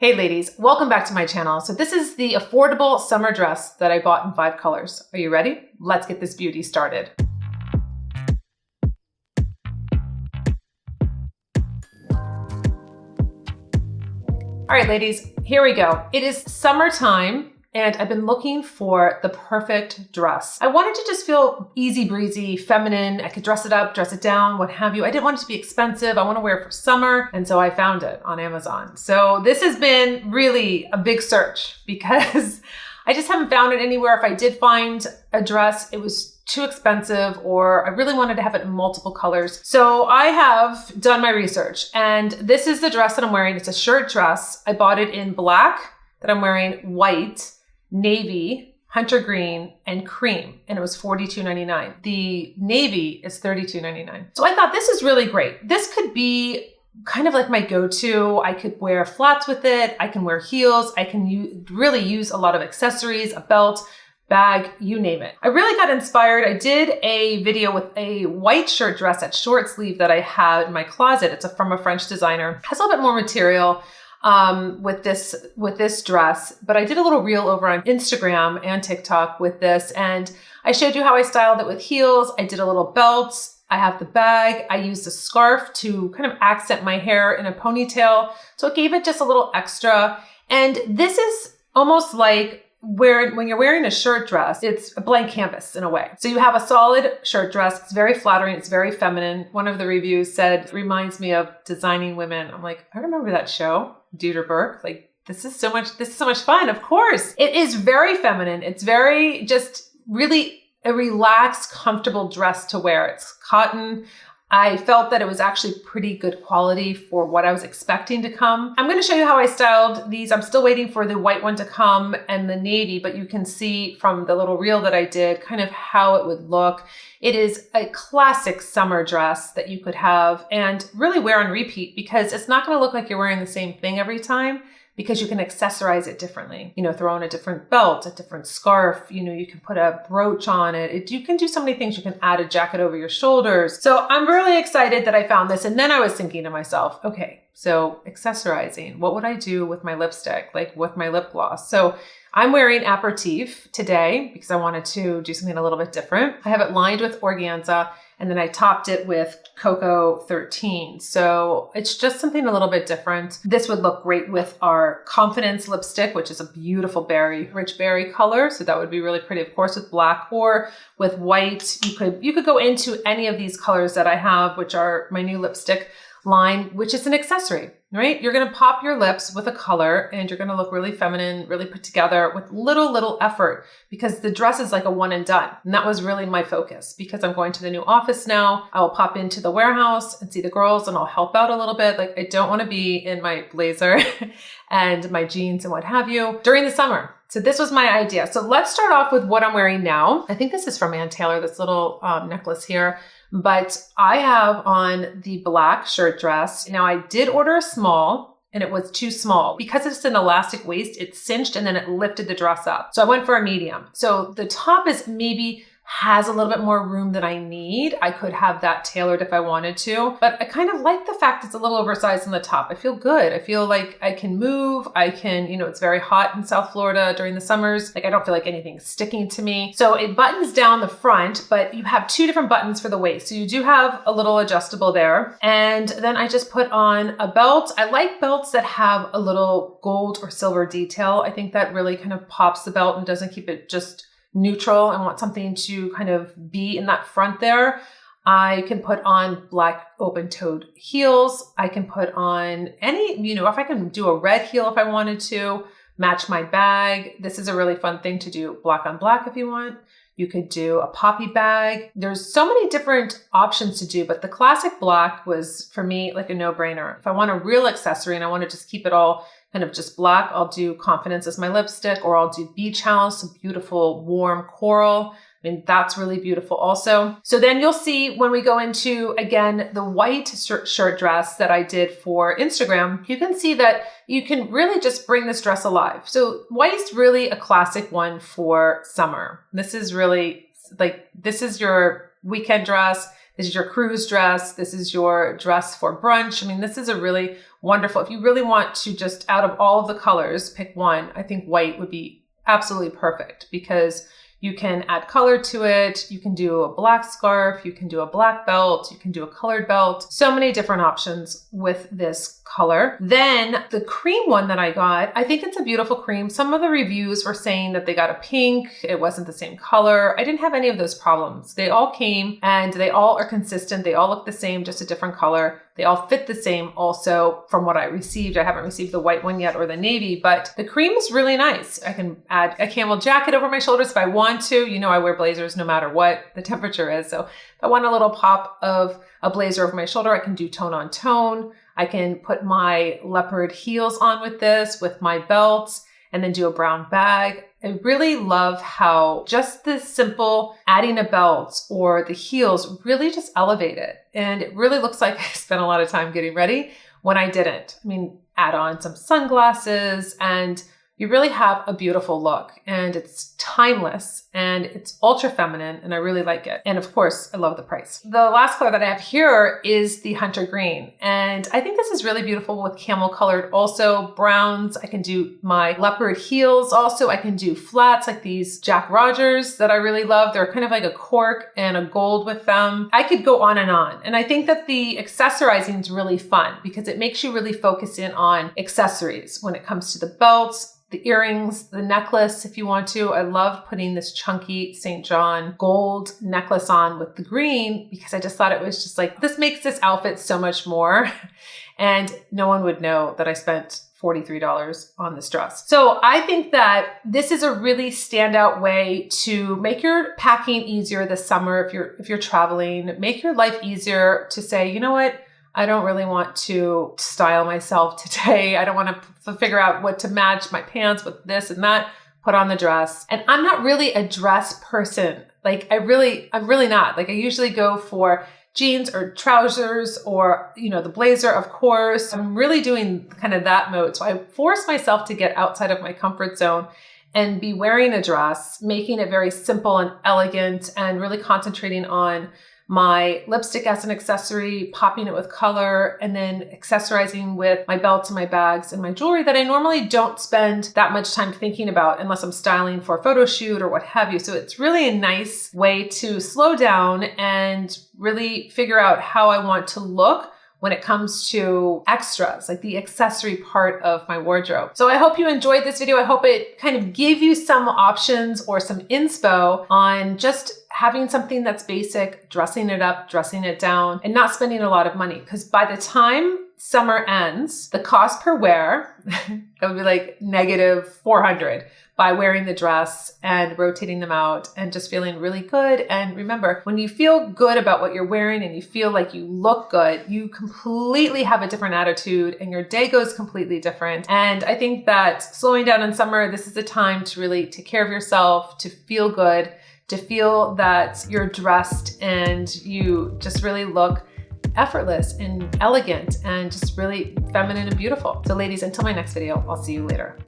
Hey ladies, welcome back to my channel. So this is the affordable summer dress that I bought in 5 colors. Are you ready? Let's get this beauty started. All right, ladies, here we go. It is summertime and I've been looking for the perfect dress. I wanted to just feel easy breezy, feminine. I could dress it up, dress it down, what have you. I didn't want it to be expensive. I want to wear it for summer. And so I found it on Amazon. So this has been really a big search because I just haven't found it anywhere. If I did find a dress, it was too expensive or I really wanted to have it in multiple colors. So I have done my research and this is the dress that I'm wearing. It's a shirt dress. I bought it in black that I'm wearing, white, navy, hunter green, and cream, and it was $42.99. The navy is $32.99. So I thought this is really great. This could be kind of like my go-to. I could wear flats with it. I can wear heels. I can really use a lot of accessories, a belt, bag, you name it. I really got inspired. I did a video with a white shirt dress at short sleeve that I had in my closet. It's from a French designer. It has a little bit more material with this dress, but I did a little reel over on Instagram and TikTok with this, and I showed you how I styled it with heels. I did a little belt. I have the bag. I used a scarf to kind of accent my hair in a ponytail. So it gave it just a little extra. And this is almost like when you're wearing a shirt dress, it's a blank canvas in a way. So you have a solid shirt dress. It's very flattering. It's very feminine. One of the reviews said, it reminds me of Designing Women. I'm like, I remember that show, Dieter Burke. Like, this is so much fun. Of course. It is very feminine. It's very just really a relaxed, comfortable dress to wear. It's cotton. I felt that it was actually pretty good quality for what I was expecting to come. I'm going to show you how I styled these. I'm still waiting for the white one to come and the navy, but you can see from the little reel that I did kind of how it would look. It is a classic summer dress that you could have and really wear on repeat because it's not going to look like you're wearing the same thing every time, because you can accessorize it differently. You know, throw in a different belt, a different scarf, you can put a brooch on it. You can do so many things. You can add a jacket over your shoulders. So I'm really excited that I found this. And then I was thinking to myself, okay, so accessorizing, what would I do with my lipstick, like with my lip gloss? So I'm wearing aperitif today because I wanted to do something a little bit different. I have it lined with organza and then I topped it with Cocoa 13. So it's just something a little bit different. This would look great with our Confidence lipstick, which is a beautiful rich berry color. So that would be really pretty, of course, with black or with white. You could go into any of these colors that I have, which are my new lipstick line, which is an accessory, right? You're going to pop your lips with a color and you're going to look really feminine, really put together with little effort because the dress is like a one and done. And that was really my focus because I'm going to the new office now. I will pop into the warehouse and see the girls and I'll help out a little bit. Like I don't want to be in my blazer and my jeans and what have you during the summer. So this was my idea. So let's start off with what I'm wearing now. I think this is from Ann Taylor, this little necklace here. But I have on the black shirt dress. Now I did order a small and it was too small. Because it's an elastic waist, it cinched and then it lifted the dress up. So I went for a medium. So the top is maybe has a little bit more room than I need. I could have that tailored if I wanted to, but I kind of like the fact it's a little oversized on the top. I feel good. I feel like I can move. I can, it's very hot in South Florida during the summers. Like I don't feel like anything's sticking to me. So it buttons down the front, but you have 2 different buttons for the waist. So you do have a little adjustable there. And then I just put on a belt. I like belts that have a little gold or silver detail. I think that really kind of pops the belt and doesn't keep it just neutral. I want something to kind of be in that front there. I can put on black open-toed heels. I can put on any, if I can do a red heel if I wanted to, match my bag. This is a really fun thing to do black on black if you want. You could do a poppy bag. There's so many different options to do, but the classic black was for me like a no-brainer. If I want a real accessory and I want to just keep it all kind of just black, I'll do Confidence as my lipstick, or I'll do Beach House, a beautiful warm coral. I mean, that's really beautiful also. So then you'll see when we go into, again, the white shirt dress that I did for Instagram, you can see that you can really just bring this dress alive. So white's really a classic one for summer. This is really like, this is your weekend dress. This is your cruise dress. This is your dress for brunch. I mean, this is a really wonderful, if you really want to just out of all of the colors, pick one, I think white would be absolutely perfect because you can add color to it. You can do a black scarf. You can do a black belt. You can do a colored belt. So many different options with this color. Then the cream one that I got, I think it's a beautiful cream. Some of the reviews were saying that they got a pink. It wasn't the same color. I didn't have any of those problems. They all came and they all are consistent. They all look the same, just a different color. They all fit the same also from what I received. I haven't received the white one yet or the navy, but the cream is really nice. I can add a camel jacket over my shoulders if I want to. You know, I wear blazers no matter what the temperature is. So if I want a little pop of a blazer over my shoulder, I can do tone on tone. I can put my leopard heels on with this, with my belts, and then do a brown bag. I really love how just this simple adding a belt or the heels really just elevate it. And it really looks like I spent a lot of time getting ready when I didn't. I mean, add on some sunglasses and you really have a beautiful look, and it's timeless and it's ultra feminine and I really like it. And of course, I love the price. The last color that I have here is the hunter green. And I think this is really beautiful with camel colored also browns. I can do my leopard heels. Also, I can do flats like these Jack Rogers that I really love. They're kind of like a cork and a gold with them. I could go on. And I think that the accessorizing is really fun because it makes you really focus in on accessories when it comes to the belts, the earrings, the necklace, if you want to. I love putting this chunky St. John gold necklace on with the green because I just thought it was just like, this makes this outfit so much more. And no one would know that I spent $43 on this dress. So I think that this is a really standout way to make your packing easier this summer if you're traveling, make your life easier to say, you know what? I don't really want to style myself today. I don't want to figure out what to match my pants with this and that, put on the dress. And I'm not really a dress person. Like I'm really not. Like I usually go for jeans or trousers or, you know, the blazer, of course. I'm really doing kind of that mode. So I force myself to get outside of my comfort zone and be wearing a dress, making it very simple and elegant and really concentrating on my lipstick as an accessory, popping it with color, and then accessorizing with my belts and my bags and my jewelry that I normally don't spend that much time thinking about unless I'm styling for a photo shoot or what have you. So it's really a nice way to slow down and really figure out how I want to look when it comes to extras, like the accessory part of my wardrobe. So I hope you enjoyed this video. I hope it kind of gave you some options or some inspo on just having something that's basic, dressing it up, dressing it down, and not spending a lot of money. Because by the time summer ends, the cost per wear, it would be like -400 by wearing the dress and rotating them out and just feeling really good. And remember, when you feel good about what you're wearing and you feel like you look good, you completely have a different attitude and your day goes completely different. And I think that slowing down in summer, this is a time to really take care of yourself, to feel good, to feel that you're dressed and you just really look effortless and elegant and just really feminine and beautiful. So ladies, until my next video, I'll see you later.